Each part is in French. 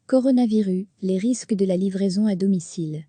Coronavirus, les risques de la livraison à domicile.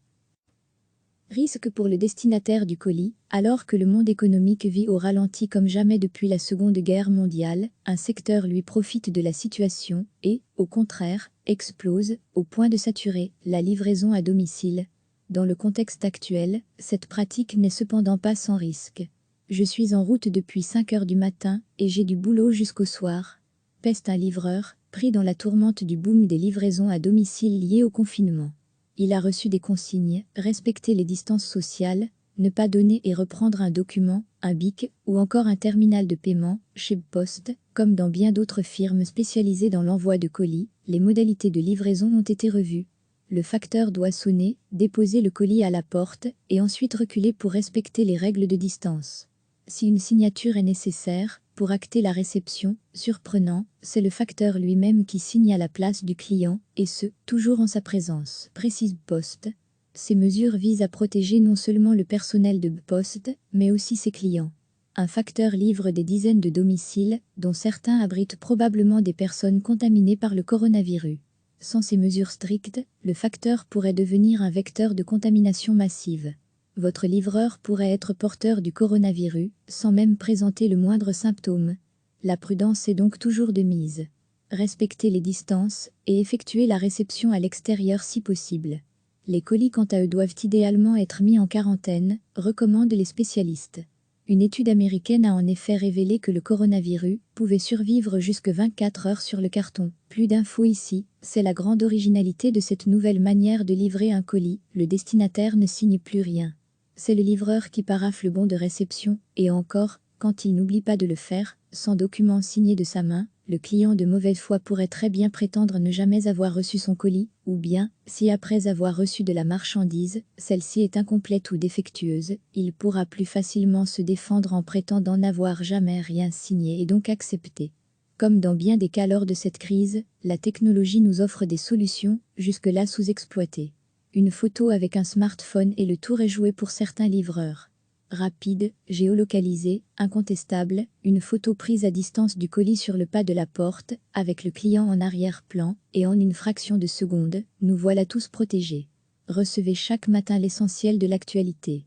Risque pour le destinataire du colis, alors que le monde économique vit au ralenti comme jamais depuis la Seconde Guerre mondiale, un secteur lui profite de la situation et, au contraire, explose, au point de saturer la livraison à domicile. Dans le contexte actuel, cette pratique n'est cependant pas sans risque. Je suis en route depuis 5 heures du matin et j'ai du boulot jusqu'au soir. Peste un livreur, pris dans la tourmente du boom des livraisons à domicile liées au confinement. Il a reçu des consignes, respecter les distances sociales, ne pas donner et reprendre un document, un BIC ou encore un terminal de paiement, chez Poste, comme dans bien d'autres firmes spécialisées dans l'envoi de colis, les modalités de livraison ont été revues. Le facteur doit sonner, déposer le colis à la porte et ensuite reculer pour respecter les règles de distance. Si une signature est nécessaire, pour acter la réception, surprenant, c'est le facteur lui-même qui signe à la place du client, et ce, toujours en sa présence, précise Poste. Ces mesures visent à protéger non seulement le personnel de Poste, mais aussi ses clients. Un facteur livre des dizaines de domiciles, dont certains abritent probablement des personnes contaminées par le coronavirus. Sans ces mesures strictes, le facteur pourrait devenir un vecteur de contamination massive. Votre livreur pourrait être porteur du coronavirus, sans même présenter le moindre symptôme. La prudence est donc toujours de mise. Respectez les distances et effectuez la réception à l'extérieur si possible. Les colis quant à eux doivent idéalement être mis en quarantaine, recommandent les spécialistes. Une étude américaine a en effet révélé que le coronavirus pouvait survivre jusque 24 heures sur le carton. Plus d'infos ici, c'est la grande originalité de cette nouvelle manière de livrer un colis, le destinataire ne signe plus rien. C'est le livreur qui paraphe le bon de réception, et encore, quand il n'oublie pas de le faire, sans document signé de sa main, le client de mauvaise foi pourrait très bien prétendre ne jamais avoir reçu son colis, ou bien, si après avoir reçu de la marchandise, celle-ci est incomplète ou défectueuse, il pourra plus facilement se défendre en prétendant n'avoir jamais rien signé et donc accepté. Comme dans bien des cas lors de cette crise, la technologie nous offre des solutions, jusque-là sous-exploitées. Une photo avec un smartphone et le tour est joué pour certains livreurs. Rapide, géolocalisé, incontestable, une photo prise à distance du colis sur le pas de la porte, avec le client en arrière-plan, et en une fraction de seconde, nous voilà tous protégés. Recevez chaque matin l'essentiel de l'actualité.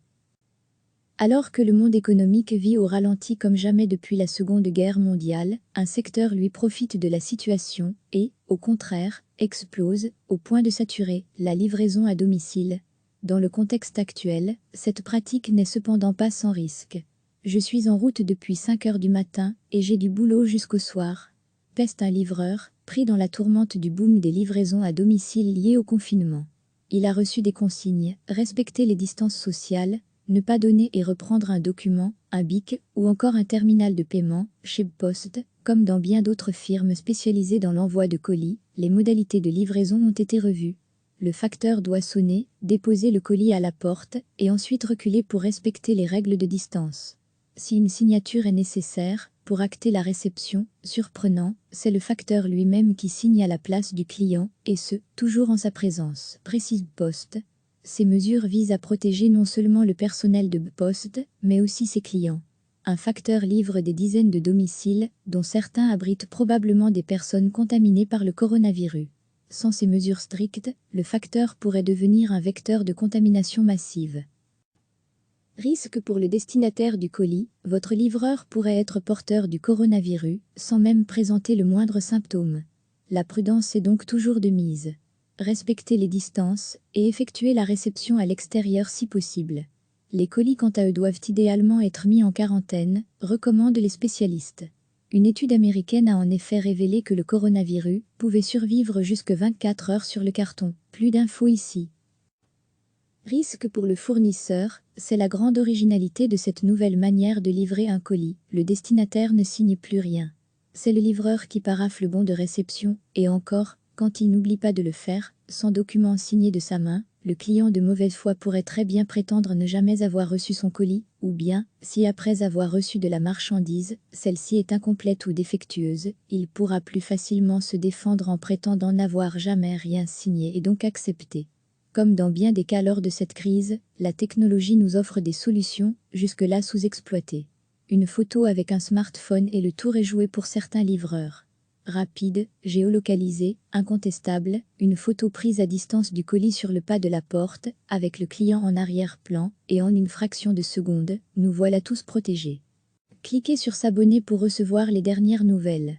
Alors que le monde économique vit au ralenti comme jamais depuis la Seconde Guerre mondiale, un secteur lui profite de la situation et, au contraire, explose, au point de saturer la livraison à domicile. Dans le contexte actuel, cette pratique n'est cependant pas sans risque. Je suis en route depuis 5 heures du matin et j'ai du boulot jusqu'au soir. Peste un livreur, pris dans la tourmente du boom des livraisons à domicile liées au confinement. Il a reçu des consignes, respecter les distances sociales, ne pas donner et reprendre un document, un BIC ou encore un terminal de paiement, chez Poste, comme dans bien d'autres firmes spécialisées dans l'envoi de colis, les modalités de livraison ont été revues. Le facteur doit sonner, déposer le colis à la porte et ensuite reculer pour respecter les règles de distance. Si une signature est nécessaire, pour acter la réception, surprenant, c'est le facteur lui-même qui signe à la place du client, et ce, toujours en sa présence, précise Poste. Ces mesures visent à protéger non seulement le personnel de Poste, mais aussi ses clients. Un facteur livre des dizaines de domiciles, dont certains abritent probablement des personnes contaminées par le coronavirus. Sans ces mesures strictes, le facteur pourrait devenir un vecteur de contamination massive. Risque pour le destinataire du colis, votre livreur pourrait être porteur du coronavirus, sans même présenter le moindre symptôme. La prudence est donc toujours de mise. Respectez les distances et effectuez la réception à l'extérieur si possible. Les colis quant à eux doivent idéalement être mis en quarantaine, recommandent les spécialistes. Une étude américaine a en effet révélé que le coronavirus pouvait survivre jusque 24 heures sur le carton. Plus d'infos ici. Risque pour le fournisseur, c'est la grande originalité de cette nouvelle manière de livrer un colis. Le destinataire ne signe plus rien. C'est le livreur qui paraphe le bon de réception, et encore, quand il n'oublie pas de le faire, sans document signé de sa main, le client de mauvaise foi pourrait très bien prétendre ne jamais avoir reçu son colis, ou bien, si après avoir reçu de la marchandise, celle-ci est incomplète ou défectueuse, il pourra plus facilement se défendre en prétendant n'avoir jamais rien signé et donc accepté. Comme dans bien des cas lors de cette crise, la technologie nous offre des solutions, jusque-là sous-exploitées. Une photo avec un smartphone et le tour est joué pour certains livreurs. rapide, géolocalisé, incontestable, une photo prise à distance du colis sur le pas de la porte, avec le client en arrière-plan, et en une fraction de seconde, nous voilà tous protégés. Cliquez sur s'abonner pour recevoir les dernières nouvelles.